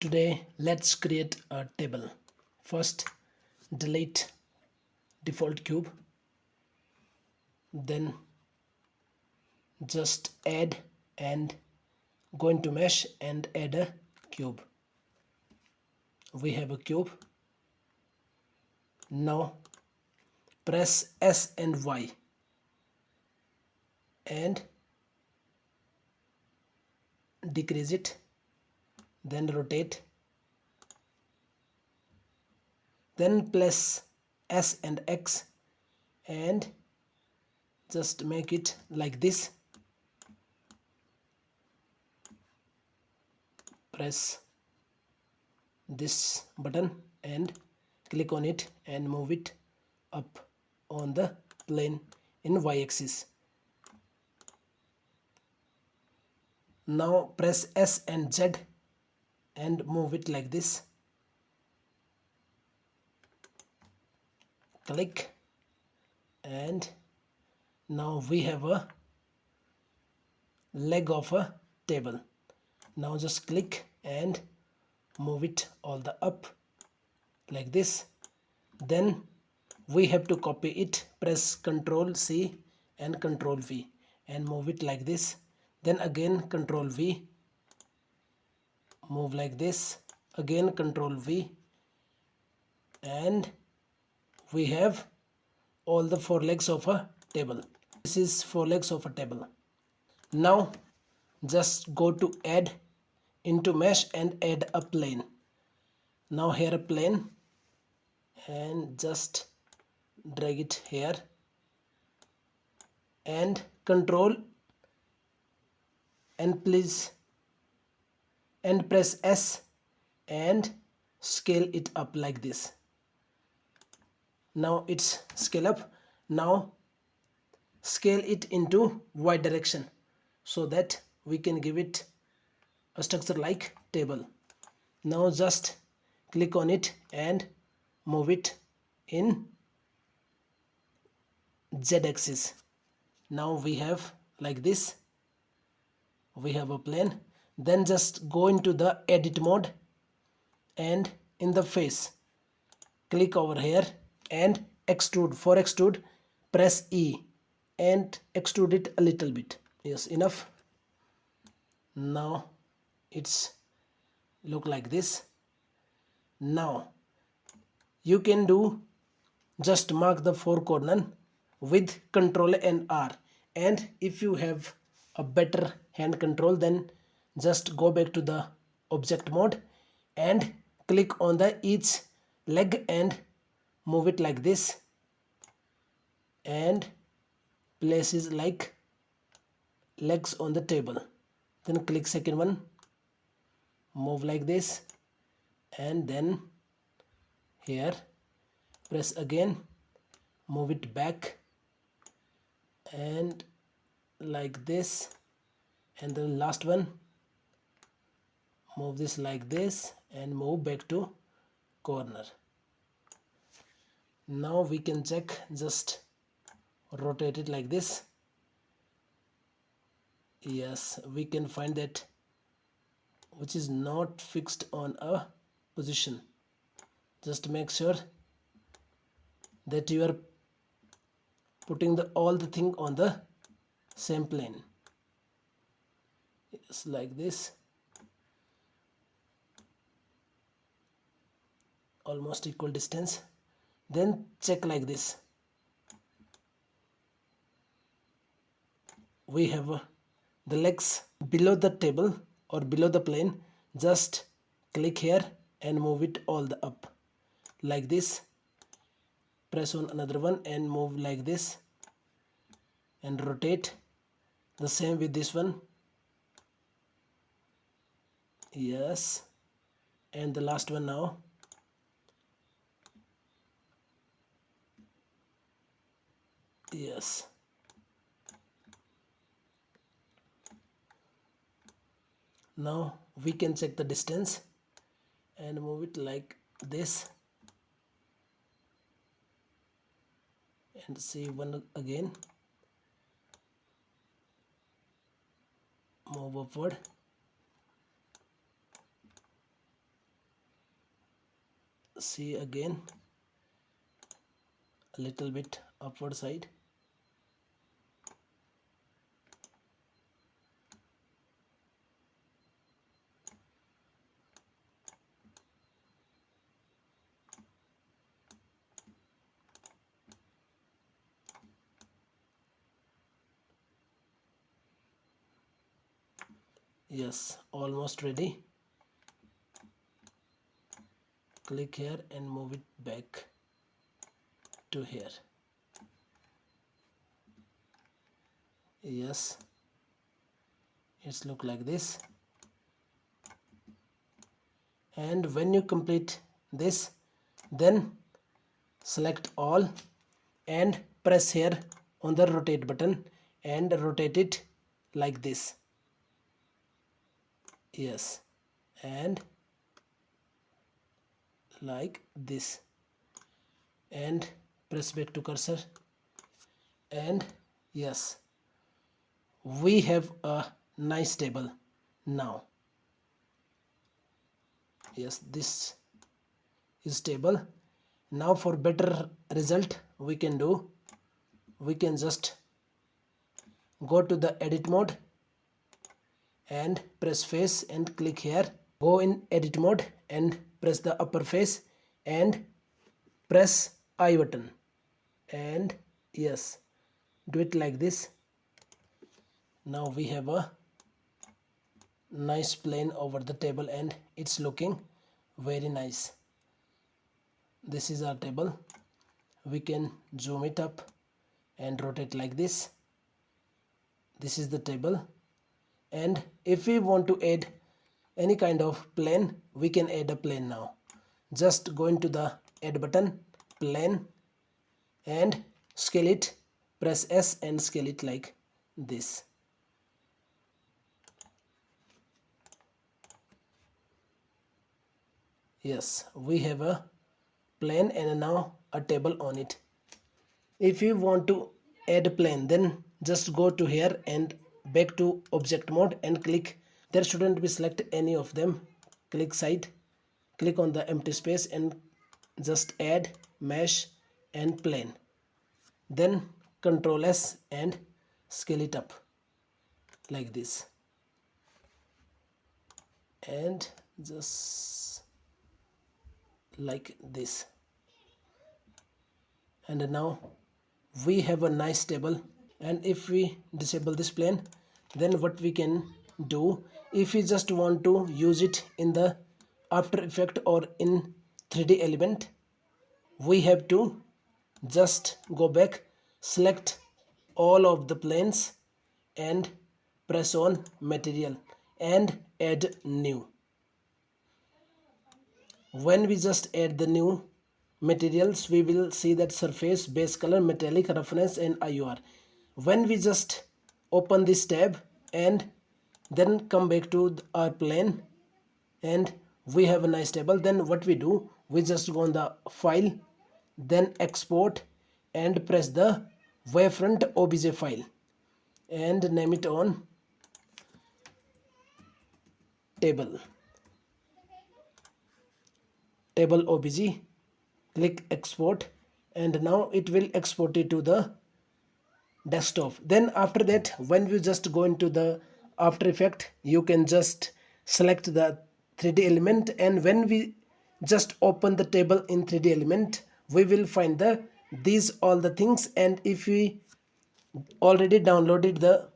Today let's create a table. First delete default cube, then just add and go into mesh and add a cube. We have a cube. Now press S and Y and decrease it, then rotate, then press S and X and just make it like this. Press this button and click on it and move it up on the plane in y-axis. Now press S and Z and move it like this. Click, and now we have a leg of a table. Now just click and move it all the up like this. Then we have to copy it. Press Ctrl C and Ctrl V and move it like this. Then again Ctrl V, move like this, again Ctrl V, and we have all the four legs of a table. This is four legs of a table. Now just go to add into mesh and add a plane. Now here a plane and just drag it here and control and please and press S and scale it up like this. Now it's scale up. Now scale it into Y direction so that we can give it a structure like table. Now just click on it and move it in Z axis. Now we have like this, we have a plane. Then just go into the edit mode and in the face click over here and extrude. For extrude press E and extrude it a little bit. Yes, enough. Now it's look like this. Now you can do just mark the four corner with Ctrl and R, and if you have a better hand control then just go back to the object mode and click on the each leg and move it like this and places like legs on the table. Then click second one, move like this, and then here press again, move it back and like this, and then last one move this like this and move back to corner. Now we can check, just rotate it like this. Yes, we can find that which is not fixed on a position. Just make sure that you are putting all the thing on the same plane. Yes, like this, almost equal distance. Then check like this. We have the legs below the table or below the plane. Just click here and move it all the up like this. Press on another one and move like this and rotate. The same with this one. Yes, and the last one now. Yes, now we can check the distance and move it like this and see one again, move upward see again a little bit upward side. Yes, almost ready. Click here and move it back to here. Yes, it's look like this. And when you complete this, then select all and press here on the rotate button and rotate it like this. Yes, and like this, and press back to cursor, and yes, we have a nice table now. Yes, this is table. Now for better result, we can just go to the edit mode and press face and click here. Go in edit mode and press the upper face and press I button, and yes, do it like this. Now we have a nice plane over the table and it's looking very nice. This is our table. We can zoom it up and rotate like this. This is the table, and if we want to add any kind of plane, we can add a plane now. Just go into the add button, plane, and scale it. Press S and scale it like this. Yes, we have a plane and now a table on it. If you want to add a plane, then just go to here and back to object mode and click. There shouldn't be select any of them. Click side, click on the empty space and just add mesh and plane. Then Ctrl S and scale it up like this, and just like this. And now we have a nice table. And if we disable this plane, then what we can do, if we just want to use it in the After Effect or in 3D element, we have to just go back, select all of the planes and press on material and add new. When we just add the new materials, we will see that surface, base color, metallic, reference and IOR. When we just open this tab and then come back to our plane and we have a nice table, then what we do, we just go on the file, then export and press the wavefront obj file and name it on table obj. Click export, and now it will export it to the desktop. Then after that, when you just go into the After Effect, you can just select the 3D element, and when we just open the table in 3D element, we will find these all the things. And if we already downloaded the